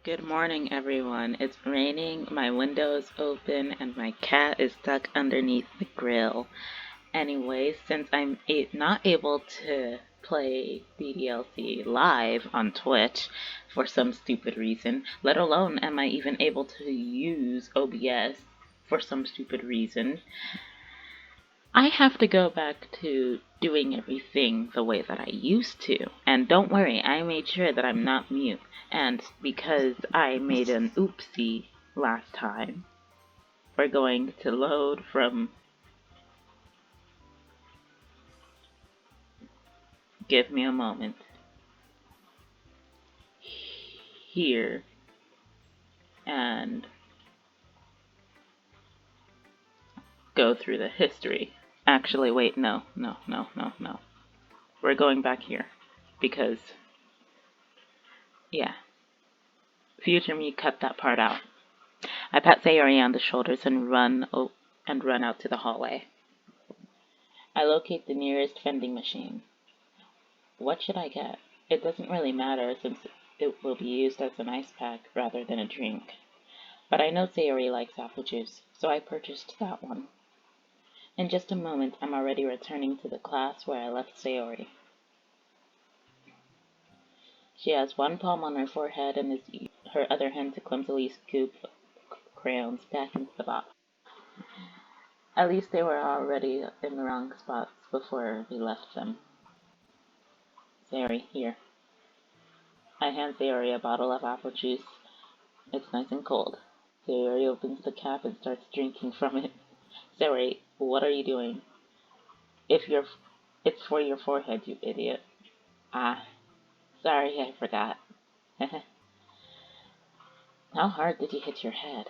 Good morning, everyone. It's raining, my window is open, and my cat is stuck underneath the grill. Anyways, since I'm not able to play DDLC live on Twitch for some stupid reason, let alone am I even able to use OBS for some stupid reason, I have to go back to doing everything the way that I used to. And don't worry, I made sure that I'm not mute. And because I made an oopsie last time, we're going to load from... Give me a moment. Here. And go through the history. Actually, wait, no. We're going back here. Because, yeah. Future me cut that part out. I pat Sayori on the shoulders and run out to the hallway. I locate the nearest vending machine. What should I get? It doesn't really matter since it will be used as an ice pack rather than a drink. But I know Sayori likes apple juice, so I purchased that one. In just a moment, I'm already returning to the class where I left Sayori. She has one palm on her forehead and her other hand to clumsily scoop crayons back into the box. At least they were already in the wrong spots before we left them. Sayori, here. I hand Sayori a bottle of apple juice. It's nice and cold. Sayori opens the cap and starts drinking from it. Sayori, what are you doing? It's for your forehead, you idiot. Ah, sorry, I forgot. How hard did you hit your head?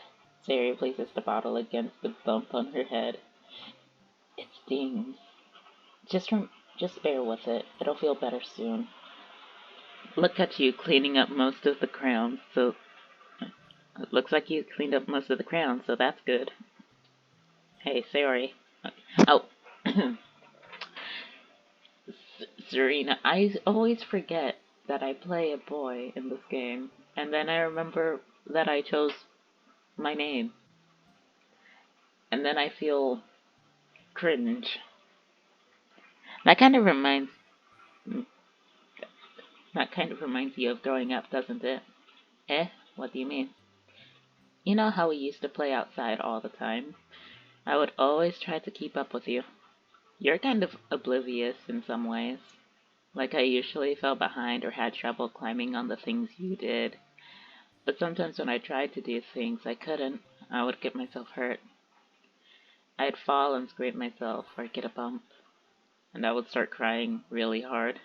Sayori places the bottle against the bump on her head. It stings. Just bear with it. It'll feel better soon. Look at you cleaning up most of the crayons, so... It looks like you cleaned up most of the crayons, so that's good. Hey, Sayori. Oh. Serena, I always forget that I play a boy in this game, and then I remember that I chose my name. And then I feel cringe. That kind of reminds you of growing up, doesn't it? Eh? What do you mean? You know how we used to play outside all the time? I would always try to keep up with you. You're kind of oblivious in some ways. Like I usually fell behind or had trouble climbing on the things you did. But sometimes when I tried to do things I couldn't, I would get myself hurt. I'd fall and scrape myself or get a bump. And I would start crying really hard.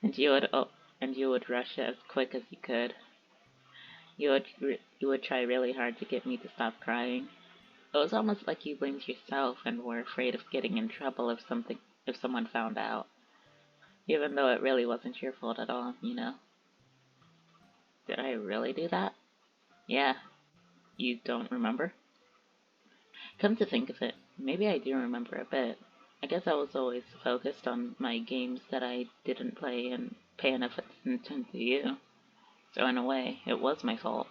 and you would rush as quick as you could. You would try really hard to get me to stop crying. It was almost like you blamed yourself and were afraid of getting in trouble if someone found out. Even though it really wasn't your fault at all, you know. Did I really do that? Yeah. You don't remember? Come to think of it, maybe I do remember a bit. I guess I was always focused on my games that I didn't play and pay enough attention to you. So in a way, it was my fault.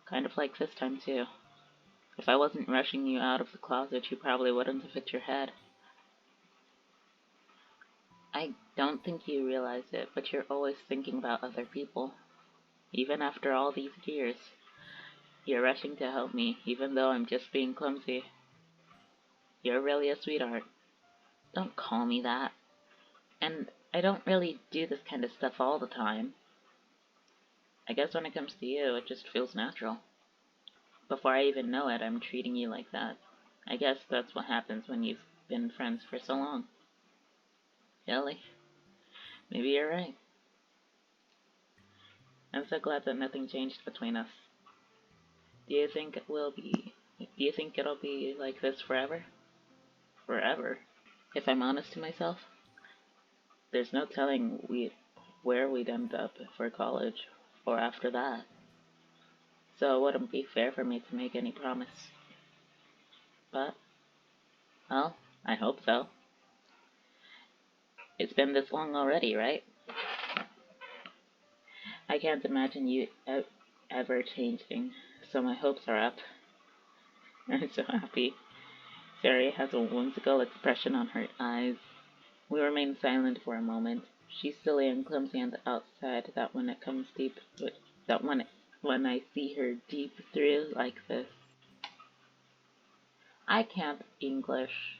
Kind of like this time too. If I wasn't rushing you out of the closet, you probably wouldn't have hit your head. I don't think you realize it, but you're always thinking about other people. Even after all these years. You're rushing to help me, even though I'm just being clumsy. You're really a sweetheart. Don't call me that. And I don't really do this kind of stuff all the time. I guess when it comes to you, it just feels natural. Before I even know it, I'm treating you like that. I guess that's what happens when you've been friends for so long. Really? Maybe you're right. I'm so glad that nothing changed between us. Do you think it'll be like this forever? Forever? If I'm honest to myself, there's no telling where we'd end up for college or after that. So it wouldn't be fair for me to make any promise. But, well, I hope so. It's been this long already, right? I can't imagine you ever changing, so my hopes are up. I'm so happy. Sari has a whimsical expression on her eyes. We remain silent for a moment. She's silly and clumsy on the outside, that when it comes deep, that when I see her deep through like this. I can't English.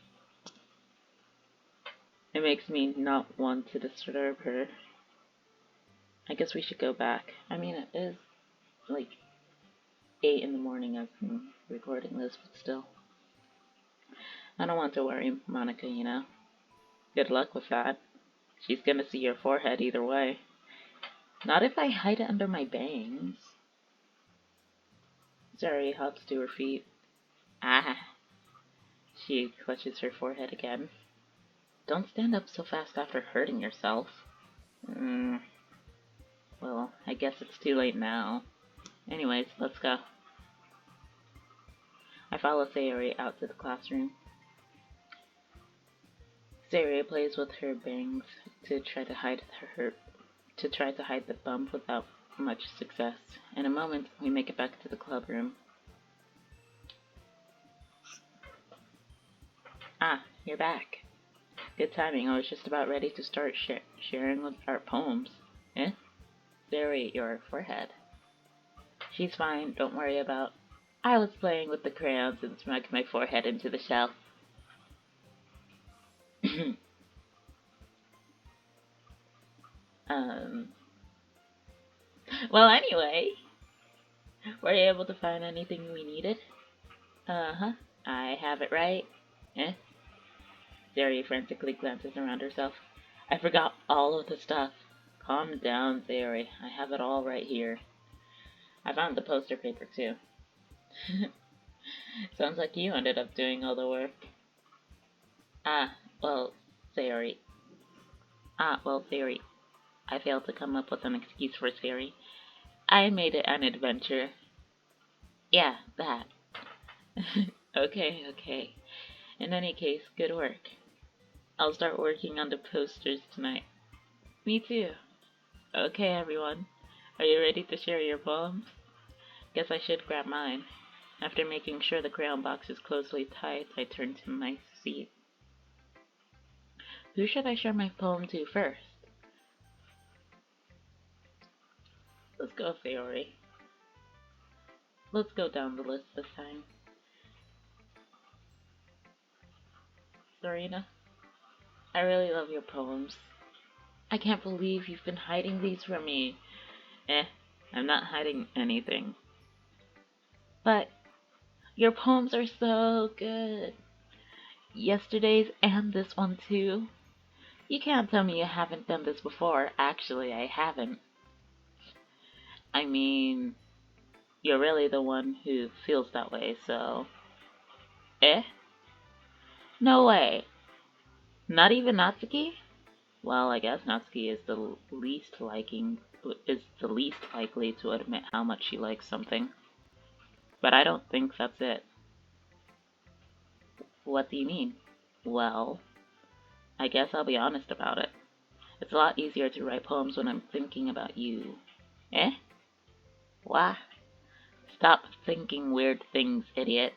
It makes me not want to disturb her. I guess we should go back. I mean, it is like 8 in the morning as I'm recording this, but still. I don't want to worry Monica, you know. Good luck with that. She's gonna see your forehead either way. Not if I hide it under my bangs. Zari hops to her feet. Ah! She clutches her forehead again. Don't stand up so fast after hurting yourself. Well, I guess it's too late now. Anyways, let's go. I follow Sayori out to the classroom. Sayori plays with her bangs to try to hide the bump without much success. In a moment, we make it back to the clubroom. Ah, you're back. Good timing. I was just about ready to start sharing with our poems. Eh? Sayori, your forehead. She's fine. Don't worry about. I was playing with the crayons and smacked my forehead into the shelf. Well, anyway, were you able to find anything we needed? Uh-huh. I have it right. Eh? Sayori frantically glances around herself. I forgot all of the stuff. Calm down, Sayori. I have it all right here. I found the poster paper, too. Sounds like you ended up doing all the work. Sayori. Sayori. I failed to come up with an excuse for Sayori. I made it an adventure. Yeah, that. Okay. In any case, good work. I'll start working on the posters tonight. Me too. Okay, everyone. Are you ready to share your poems? Guess I should grab mine. After making sure the crayon box is closely tied, I turn to my seat. Who should I share my poem to first? Let's go, Sayori. Let's go down the list this time. Serena, I really love your poems. I can't believe you've been hiding these from me. I'm not hiding anything. But your poems are so good. Yesterday's and this one too. You can't tell me you haven't done this before. Actually, I haven't. I mean, you're really the one who feels that way, so... No way. Not even Natsuki? Well, I guess Natsuki is the least likely to admit how much she likes something. But I don't think that's it. What do you mean? Well, I guess I'll be honest about it. It's a lot easier to write poems when I'm thinking about you. Wah. Stop thinking weird things, idiot.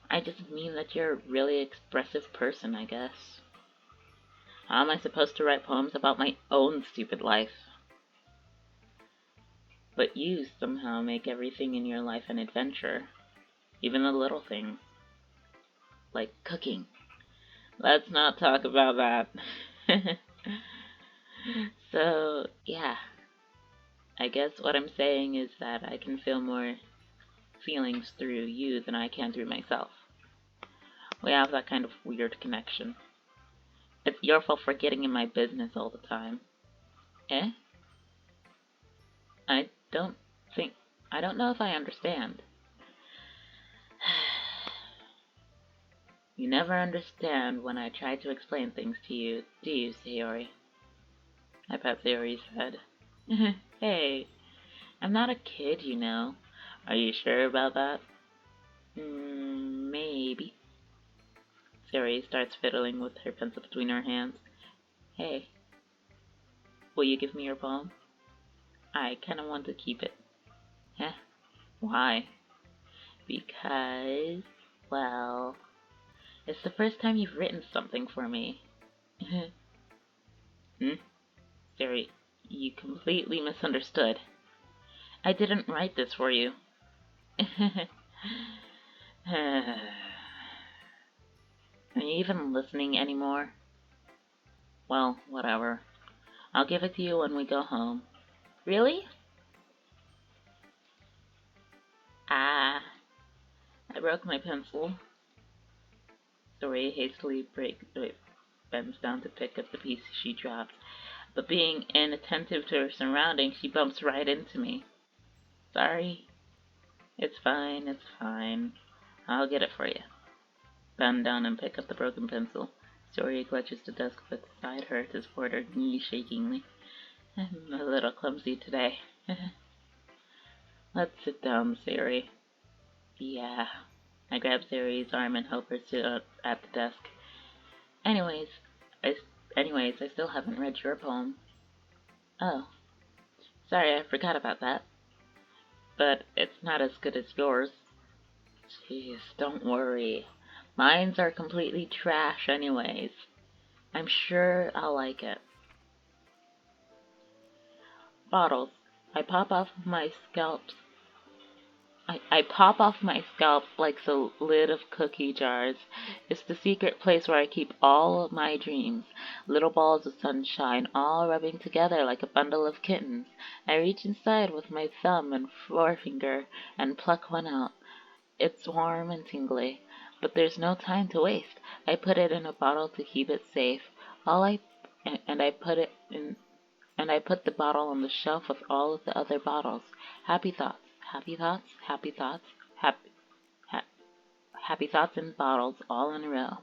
I just mean that you're a really expressive person, I guess. How am I supposed to write poems about my own stupid life? But you somehow make everything in your life an adventure. Even the little things. Like cooking. Let's not talk about that. So, yeah. I guess what I'm saying is that I can feel more feelings through you than I can through myself. We have that kind of weird connection. It's your fault for getting in my business all the time. I don't know if I understand. You never understand when I try to explain things to you, do you, Sayori? I pat Sayori's head. Hey, I'm not a kid, you know. Are you sure about that? Maybe. Sayori starts fiddling with her pencil between her hands. Hey, will you give me your poem? I kinda want to keep it. Heh. Why? Because, well, it's the first time you've written something for me. Hmm? Sorry, you completely misunderstood. I didn't write this for you. Are you even listening anymore? Well, whatever. I'll give it to you when we go home. Really? Ah, I broke my pencil. Sorry, hastily bends down to pick up the piece she dropped. But being inattentive to her surroundings, she bumps right into me. Sorry. It's fine, it's fine. I'll get it for you. Bend down and pick up the broken pencil. Story clutches the desk beside her to support her knees shakingly. I'm a little clumsy today. Let's sit down, Sari. Yeah. I grab Sari's arm and help her sit up at the desk. Anyways, I still haven't read your poem. Oh. Sorry, I forgot about that. But it's not as good as yours. Jeez, don't worry. Mines are completely trash anyways. I'm sure I'll like it. Bottles. I pop off my scalp. I pop off my scalp like the lid of cookie jars. It's the secret place where I keep all of my dreams. Little balls of sunshine, all rubbing together like a bundle of kittens. I reach inside with my thumb and forefinger and pluck one out. It's warm and tingly, but there's no time to waste. I put it in a bottle to keep it safe. I put it in and I put the bottle on the shelf with all of the other bottles. Happy thoughts, happy thoughts, happy thoughts, happy thoughts in bottles all in a row.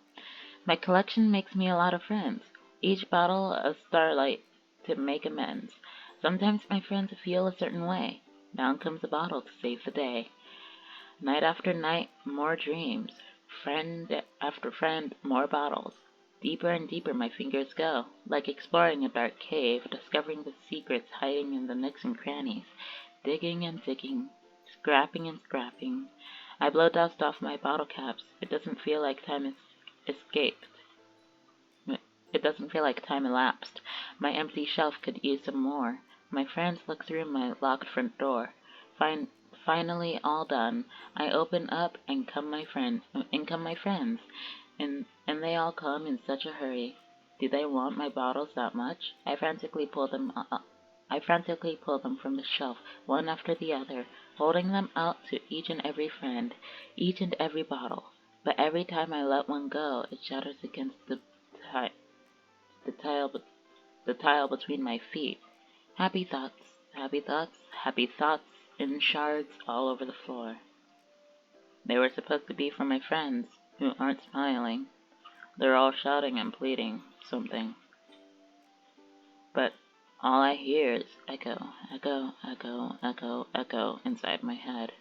My collection makes me a lot of friends. Each bottle a starlight to make amends. Sometimes my friends feel a certain way. Down comes a bottle to save the day. Night after night, more dreams. Friend after friend, more bottles. Deeper and deeper my fingers go, like exploring a dark cave, discovering the secrets hiding in the nooks and crannies. Digging and digging, scrapping and scrapping. I blow dust off my bottle caps. It doesn't feel like time has escaped. It doesn't feel like time elapsed. My empty shelf could use some more. My friends look through my locked front door. Finally all done. I open up and come my friends, and they all come in such a hurry. Do they want my bottles that much? I frantically pull them from the shelf, one after the other, holding them out to each and every friend, each and every bottle. But every time I let one go, it shatters against the tile between my feet. Happy thoughts, happy thoughts, happy thoughts in shards all over the floor. They were supposed to be for my friends, who aren't smiling. They're all shouting and pleading something. But all I hear is echo, echo, echo, echo, echo inside my head.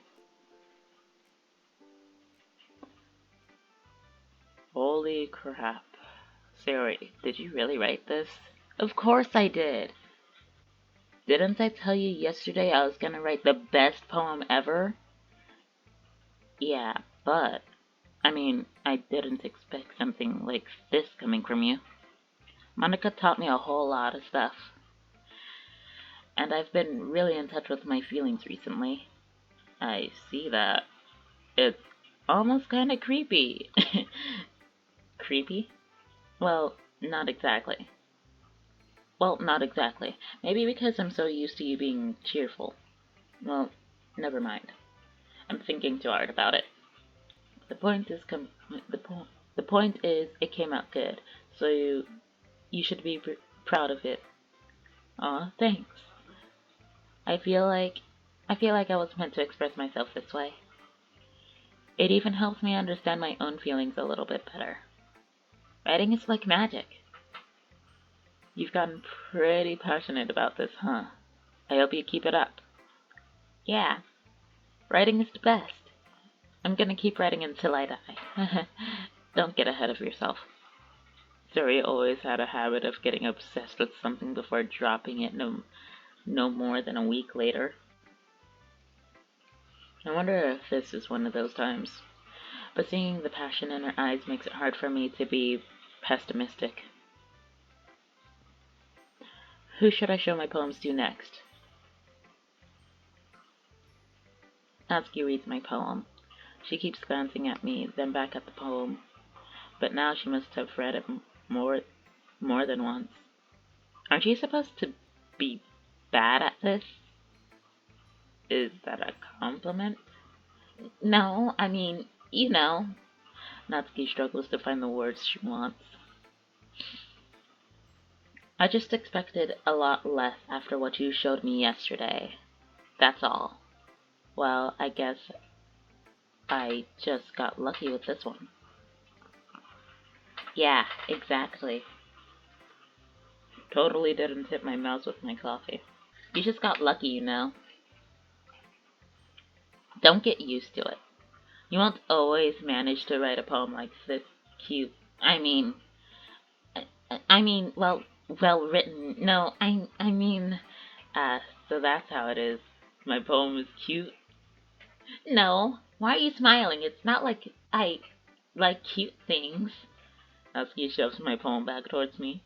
Holy crap. Sari, did you really write this? Of course I did. Didn't I tell you yesterday I was gonna write the best poem ever? Yeah, but, I didn't expect something like this coming from you. Monica taught me a whole lot of stuff. And I've been really in touch with my feelings recently. I see that. It's almost kinda creepy. Creepy? Well, not exactly. Maybe because I'm so used to you being cheerful. Well, never mind. I'm thinking too hard about it. The point is, it came out good, so you should be proud of it. Aw, thanks. I feel like I was meant to express myself this way. It even helps me understand my own feelings a little bit better. Writing is like magic. You've gotten pretty passionate about this, huh? I hope you keep it up. Yeah, writing is the best. I'm gonna keep writing until I die. Don't get ahead of yourself. Sari always had a habit of getting obsessed with something before dropping it, no no more than a week later. I wonder if this is one of those times. But seeing the passion in her eyes makes it hard for me to be pessimistic. Who should I show my poems to next? Natsuki reads my poem. She keeps glancing at me, then back at the poem. But now she must have read it more than once. Aren't you supposed to be bad at this? Is that a compliment? No, I mean, you know. Natsuki struggles to find the words she wants. I just expected a lot less after what you showed me yesterday. That's all. Well, I guess I just got lucky with this one. Yeah, exactly. Totally didn't tip my mouse with my coffee. You just got lucky, you know. Don't get used to it. You won't always manage to write a poem like this cute. Well written. No, so that's how it is. My poem is cute. No, why are you smiling? It's not like I like cute things. Natsuki shoves my poem back towards me.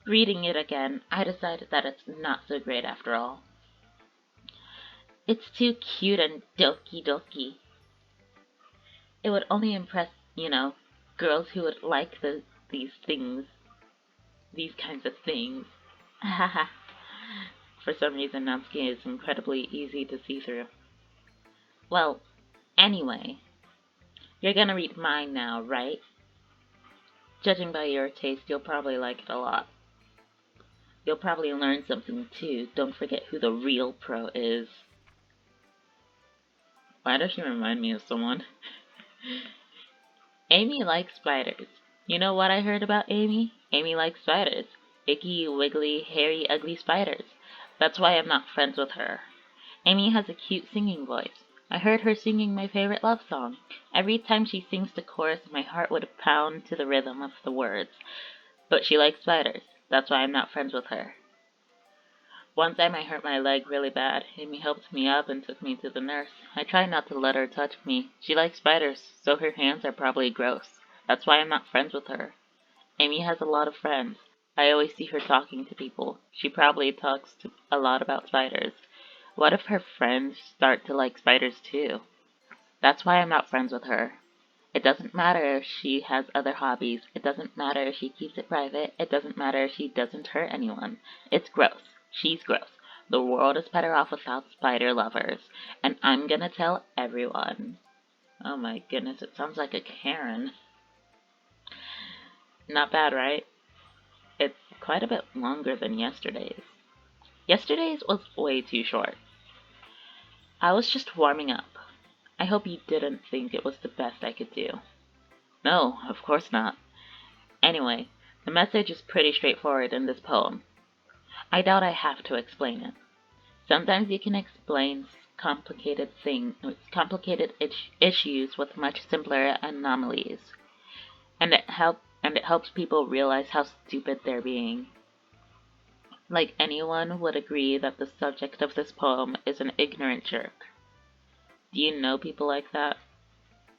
Reading it again, I decided that it's not so great after all. It's too cute and doki. It would only impress, girls who would like these things, these kinds of things. For some reason, Natsuki is incredibly easy to see through. Well, anyway, you're gonna read mine now, right? Judging by your taste, you'll probably like it a lot. You'll probably learn something too. Don't forget who the real pro is. Why does she remind me of someone? Amy likes spiders. You know what I heard about Amy? Amy likes spiders. Icky, wiggly, hairy, ugly spiders. That's why I'm not friends with her. Amy has a cute singing voice. I heard her singing my favorite love song. Every time she sings the chorus, my heart would pound to the rhythm of the words. But she likes spiders. That's why I'm not friends with her. One time I hurt my leg really bad. Amy helped me up and took me to the nurse. I try not to let her touch me. She likes spiders, so her hands are probably gross. That's why I'm not friends with her. Amy has a lot of friends. I always see her talking to people. She probably talks a lot about spiders. What if her friends start to like spiders too? That's why I'm not friends with her. It doesn't matter if she has other hobbies. It doesn't matter if she keeps it private. It doesn't matter if she doesn't hurt anyone. It's gross. She's gross. The world is better off without spider lovers. And I'm gonna tell everyone. Oh my goodness, it sounds like a Karen. Not bad, right? It's quite a bit longer than yesterday's. Yesterday's was way too short. I was just warming up. I hope you didn't think it was the best I could do. No, of course not. Anyway, the message is pretty straightforward in this poem. I doubt I have to explain it. Sometimes you can explain complicated issues with much simpler anomalies, and it helps people realize how stupid they're being. Like anyone would agree that the subject of this poem is an ignorant jerk. Do you know people like that?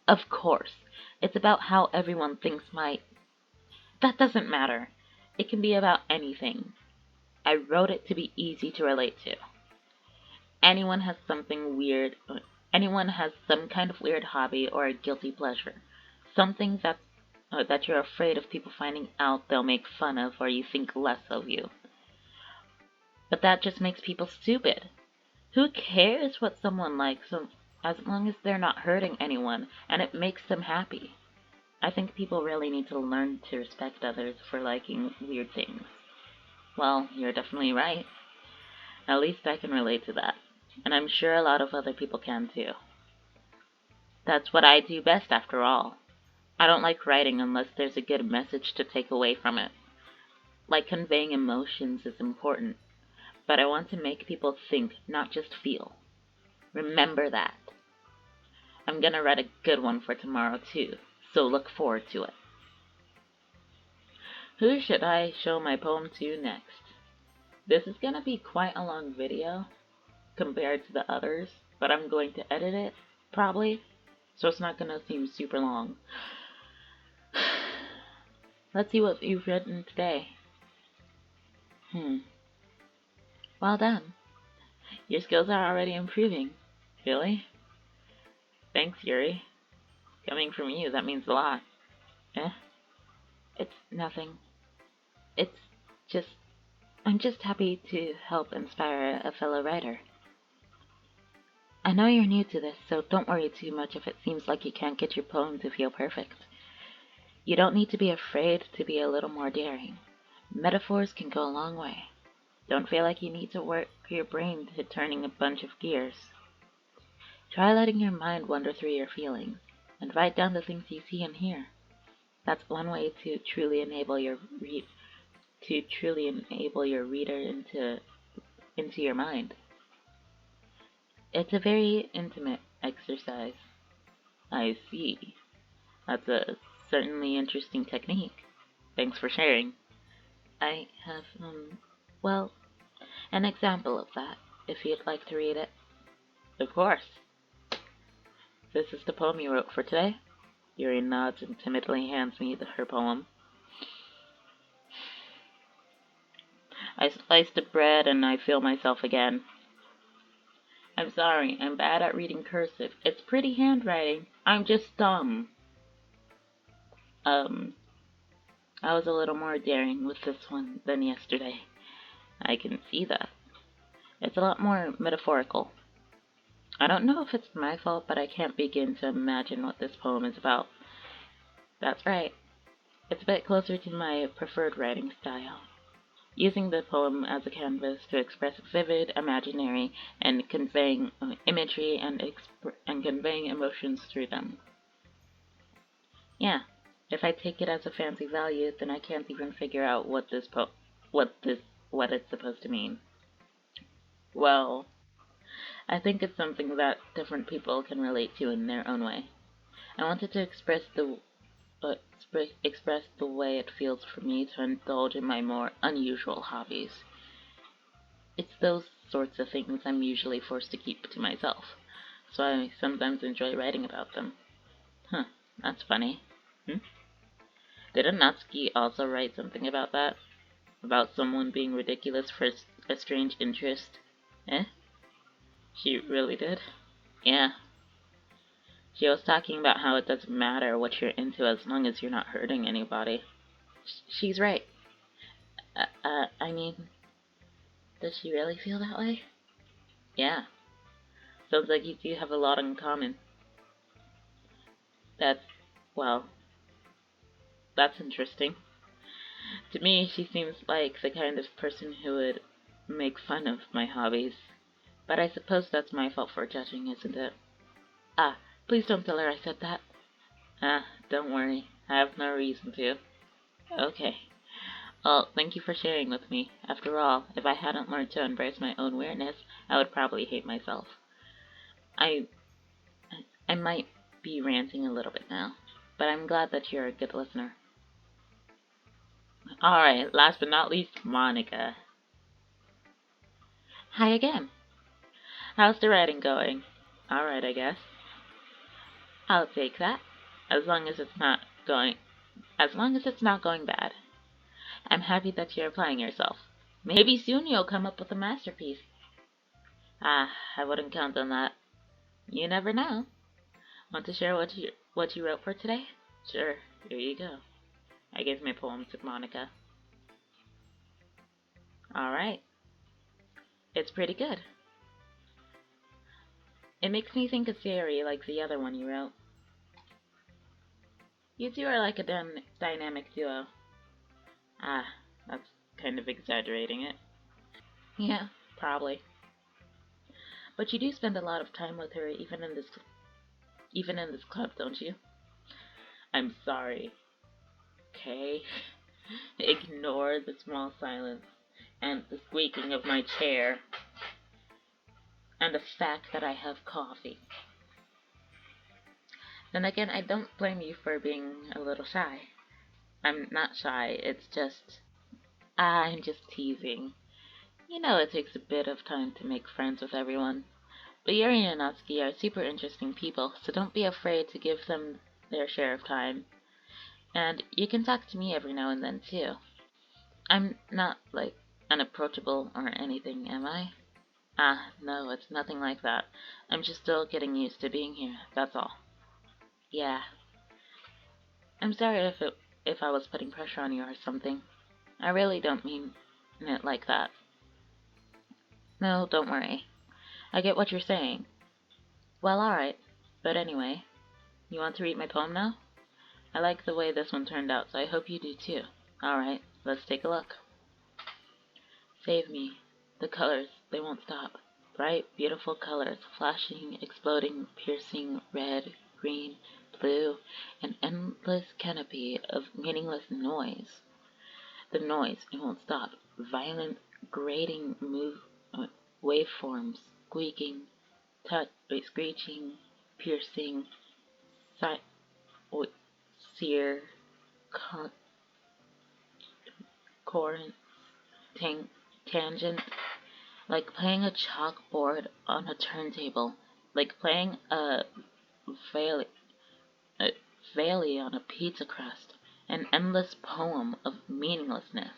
Of course, it's about how everyone thinks That doesn't matter. It can be about anything. I wrote it to be easy to relate to. Anyone has some kind of weird hobby or a guilty pleasure. Something that you're afraid of people finding out they'll make fun of or you think less of you. But that just makes people stupid. Who cares what someone likes as long as they're not hurting anyone and it makes them happy? I think people really need to learn to respect others for liking weird things. Well, you're definitely right. At least I can relate to that. And I'm sure a lot of other people can too. That's what I do best after all. I don't like writing unless there's a good message to take away from it. Like conveying emotions is important, but I want to make people think, not just feel. Remember that. I'm gonna write a good one for tomorrow too, so look forward to it. Who should I show my poem to next? This is gonna be quite a long video compared to the others, but I'm going to edit it, probably, so it's not gonna seem super long. Let's see what you've written today. Well done. Your skills are already improving. Really? Thanks, Yuri. Coming from you, that means a lot. It's nothing. It's just... I'm just happy to help inspire a fellow writer. I know you're new to this, so don't worry too much if it seems like you can't get your poem to feel perfect. You don't need to be afraid to be a little more daring. Metaphors can go a long way. Don't feel like you need to work your brain to turning a bunch of gears. Try letting your mind wander through your feelings, and write down the things you see and hear. That's one way to truly enable your reader into your mind. It's a very intimate exercise. I see. That's a certainly interesting technique. Thanks for sharing. I have, well, an example of that, if you'd like to read it. Of course. This is the poem you wrote for today? Yuri nods and timidly hands me her poem. I slice the bread and I feel myself again. I'm sorry, I'm bad at reading cursive. It's pretty handwriting. I'm just dumb. I was a little more daring with this one than yesterday. I can see that. It's a lot more metaphorical. I don't know if it's my fault, but I can't begin to imagine what this poem is about. That's right. It's a bit closer to my preferred writing style. Using the poem as a canvas to express vivid imaginary and conveying imagery and conveying emotions through them. Yeah, if I take it as a fancy value, then I can't even figure out what it's supposed to mean. Well, I think it's something that different people can relate to in their own way. I wanted to express the way it feels for me to indulge in my more unusual hobbies. It's those sorts of things I'm usually forced to keep to myself, so I sometimes enjoy writing about them. That's funny. Didn't Natsuki also write something about that? About someone being ridiculous for a strange interest? She really did? Yeah. She was talking about how it doesn't matter what you're into as long as you're not hurting anybody. She's right. I mean, does she really feel that way? Yeah. Sounds like you two have a lot in common. That's interesting. To me, she seems like the kind of person who would make fun of my hobbies. But I suppose that's my fault for judging, isn't it? Please don't tell her I said that. Don't worry. I have no reason to. Okay. Well, thank you for sharing with me. After all, if I hadn't learned to embrace my own weirdness, I would probably hate myself. I might be ranting a little bit now, but I'm glad that you're a good listener. Alright, last but not least, Monica. Hi again. How's the writing going? Alright, I guess. I'll take that, as long as it's not going bad. I'm happy that you're applying yourself. Maybe soon you'll come up with a masterpiece. I wouldn't count on that. You never know. Want to share what you wrote for today? Sure, here you go. I gave my poem to Monica. Alright. It's pretty good. It makes me think of Sayori like the other one you wrote. You two are like a dynamic duo. That's kind of exaggerating it. Yeah, probably. But you do spend a lot of time with her, even in this club, don't you? I'm sorry. Okay? Ignore the small silence, and the squeaking of my chair, and the fact that I have coffee. Then again, I don't blame you for being a little shy. I'm not shy, it's just... I'm just teasing. You know it takes a bit of time to make friends with everyone. But Yuri and Natsuki are super interesting people, so don't be afraid to give them their share of time. And you can talk to me every now and then, too. I'm not, like, unapproachable or anything, am I? Ah, no, it's nothing like that. I'm just still getting used to being here, that's all. Yeah. I'm sorry if I was putting pressure on you or something. I really don't mean it like that. No, don't worry. I get what you're saying. Well, alright. But anyway, you want to read my poem now? I like the way this one turned out, so I hope you do too. Alright, let's take a look. Save me. The colors, they won't stop. Bright, beautiful colors, flashing, exploding, piercing, red, green, blue, an endless canopy of meaningless noise. The noise, it won't stop. Violent, grating waveforms, squeaking, screeching, piercing, sear, current, tangent, like playing a chalkboard on a turntable, like playing valley, a valley on a pizza crust, an endless poem of meaninglessness.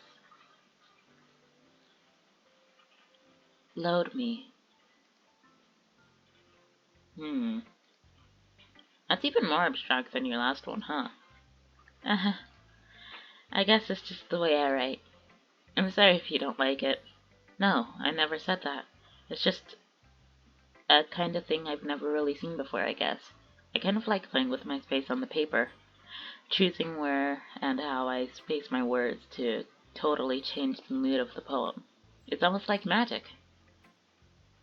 Load me. That's even more abstract than your last one, huh? I guess it's just the way I write. I'm sorry if you don't like it. No, I never said that. It's just a kind of thing I've never really seen before, I guess. I kind of like playing with my space on the paper, choosing where and how I space my words to totally change the mood of the poem. It's almost like magic.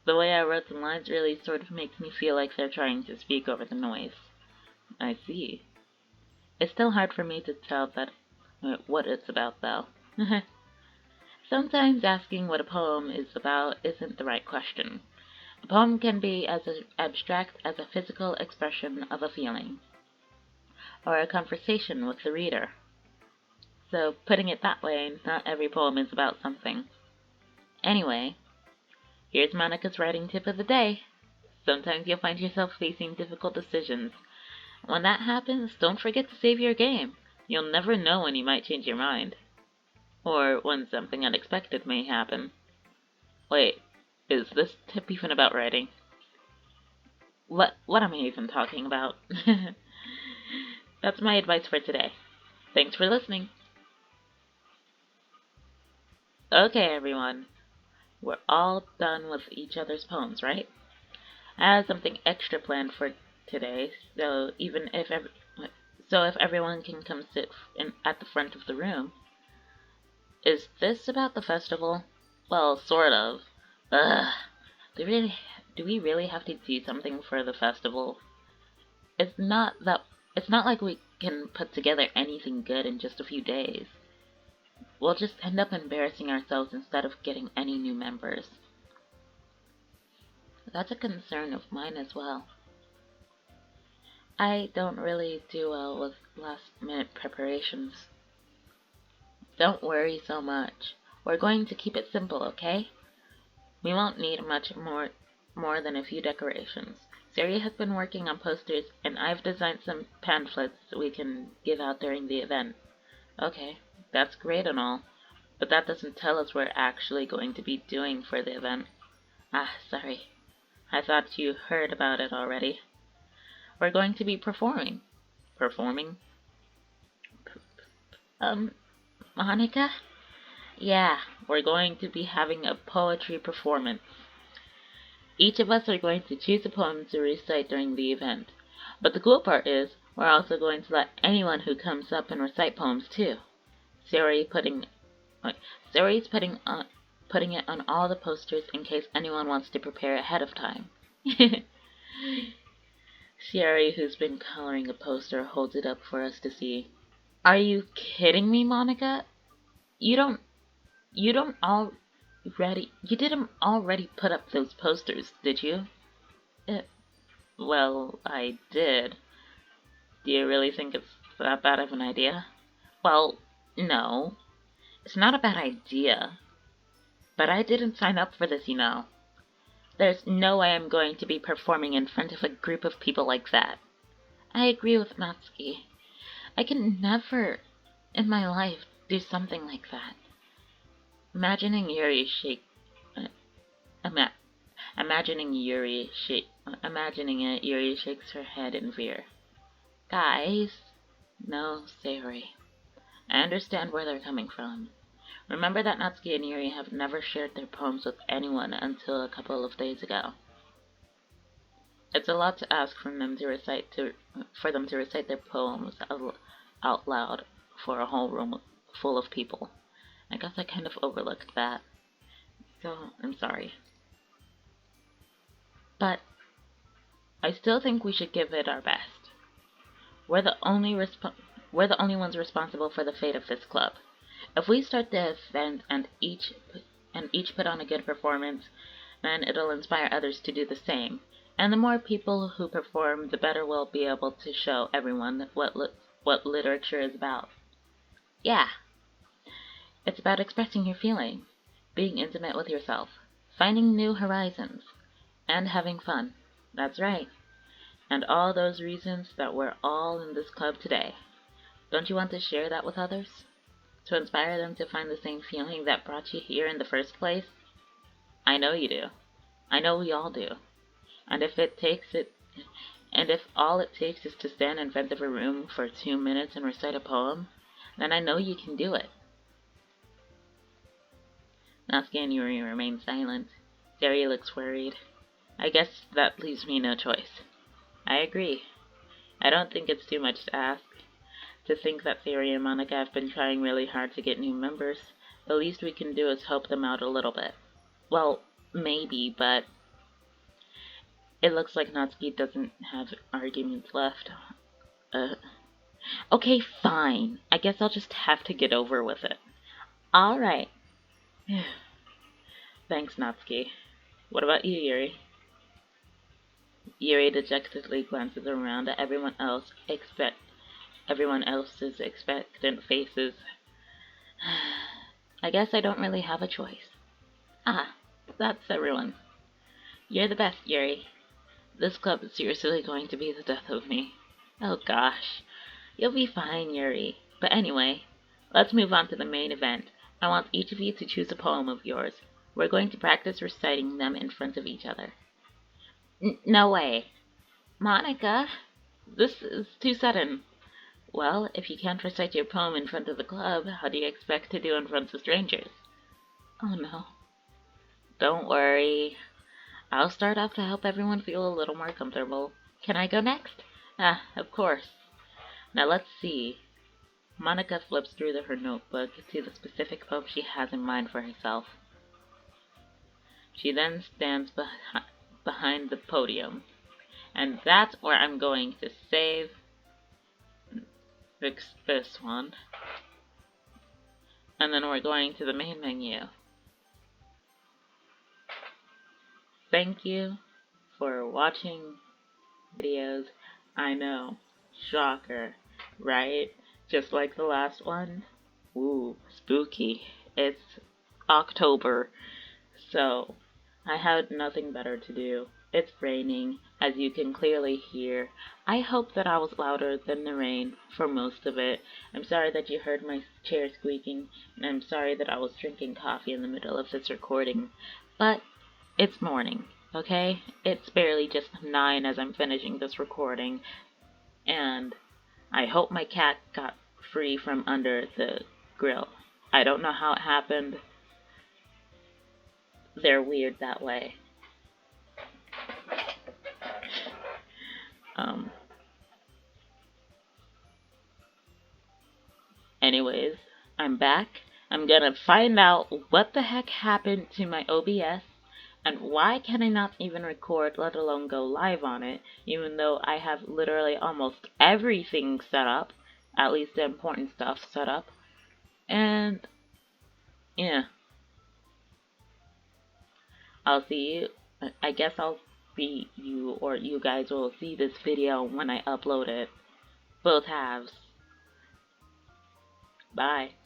The way I wrote the lines really sort of makes me feel like they're trying to speak over the noise. I see. It's still hard for me to tell what it's about, though. Sometimes asking what a poem is about isn't the right question. A poem can be as abstract as a physical expression of a feeling, or a conversation with the reader. So, putting it that way, not every poem is about something. Anyway, here's Monica's writing tip of the day. Sometimes you'll find yourself facing difficult decisions. When that happens, don't forget to save your game. You'll never know when you might change your mind. Or when something unexpected may happen. Wait, is this tip even about writing? What am I even talking about? That's my advice for today. Thanks for listening. Okay, everyone. We're all done with each other's poems, right? I have something extra planned for today, so if everyone can come sit at the front of the room. Is this about the festival? Well, sort of. Ugh. Do we really have to do something for the festival? It's not like we can put together anything good in just a few days. We'll just end up embarrassing ourselves instead of getting any new members. That's a concern of mine as well. I don't really do well with last-minute preparations. Don't worry so much. We're going to keep it simple, okay? We won't need much more than a few decorations. Sari has been working on posters, and I've designed some pamphlets we can give out during the event. Okay, that's great and all, but that doesn't tell us what we're actually going to be doing for the event. Sorry. I thought you heard about it already. We're going to be performing. Performing? Monica? Yeah, we're going to be having a poetry performance. Each of us are going to choose a poem to recite during the event. But the cool part is, we're also going to let anyone who comes up and recite poems too. Sari's putting it on all the posters in case anyone wants to prepare ahead of time. Sari, who's been coloring a poster, holds it up for us to see. Are you kidding me, Monica? You didn't already put up those posters, did you? Well, I did. Do you really think it's that bad of an idea? Well, no, it's not a bad idea. But I didn't sign up for this, you know. There's no way I'm going to be performing in front of a group of people like that. I agree with Natsuki. I can never in my life do something like that. Imagining Yuri shake. Uh, ima- imagining it, Yuri shakes her head in fear. Guys, no, Sayori. I understand where they're coming from. Remember that Natsuki and Yuri have never shared their poems with anyone until a couple of days ago. It's a lot to ask for them to recite their poems out loud for a whole room full of people. I guess I kind of overlooked that, so I'm sorry. But I still think we should give it our best. We're the only ones responsible for the fate of this club. If we start the event and each put on a good performance, then it'll inspire others to do the same. And the more people who perform, the better we'll be able to show everyone what literature is about. Yeah, it's about expressing your feelings, being intimate with yourself, finding new horizons, and having fun. That's right. And all those reasons that we're all in this club today. Don't you want to share that with others? To inspire them to find the same feeling that brought you here in the first place? I know you do. I know we all do. And if all it takes is to stand in front of a room for 2 minutes and recite a poem, then I know you can do it. Natsuki and Yuri remain silent. Sayori looks worried. I guess that leaves me no choice. I agree. I don't think it's too much to ask. To think that Sayori and Monica have been trying really hard to get new members, the least we can do is help them out a little bit. Well, maybe, but it looks like Natsuki doesn't have arguments left. Okay, fine. I guess I'll just have to get over with it. Alright. Thanks, Natsuki. What about you, Yuri? Yuri dejectedly glances around at everyone else's expectant faces. I guess I don't really have a choice. Ah, that's everyone. You're the best, Yuri. This club is seriously going to be the death of me. Oh gosh. You'll be fine, Yuri. But anyway, let's move on to the main event. I want each of you to choose a poem of yours. We're going to practice reciting them in front of each other. No way. Monica, this is too sudden. Well, if you can't recite your poem in front of the club, how do you expect to do in front of strangers? Oh no. Don't worry. I'll start off to help everyone feel a little more comfortable. Can I go next? Ah, of course. Now let's see. Monica flips through her notebook to the specific poem she has in mind for herself. She then stands behind the podium. And that's where I'm going to fix this one. And then we're going to the main menu. Thank you for watching videos. I know, shocker, right? Just like the last one. Ooh, spooky. It's October, so I had nothing better to do. It's raining, as you can clearly hear. I hope that I was louder than the rain for most of it. I'm sorry that you heard my chair squeaking, and I'm sorry that I was drinking coffee in the middle of this recording. But it's morning, okay? It's barely just 9 as I'm finishing this recording, and I hope my cat got free from under the grill. I don't know how it happened. They're weird that way. Anyways, I'm back. I'm gonna find out what the heck happened to my OBS and why can I not even record, let alone go live on it, even though I have literally almost everything set up, at least the important stuff set up. And yeah, I'll see you. I guess I'll see you, or you guys will see this video when I upload it. Both halves. Bye.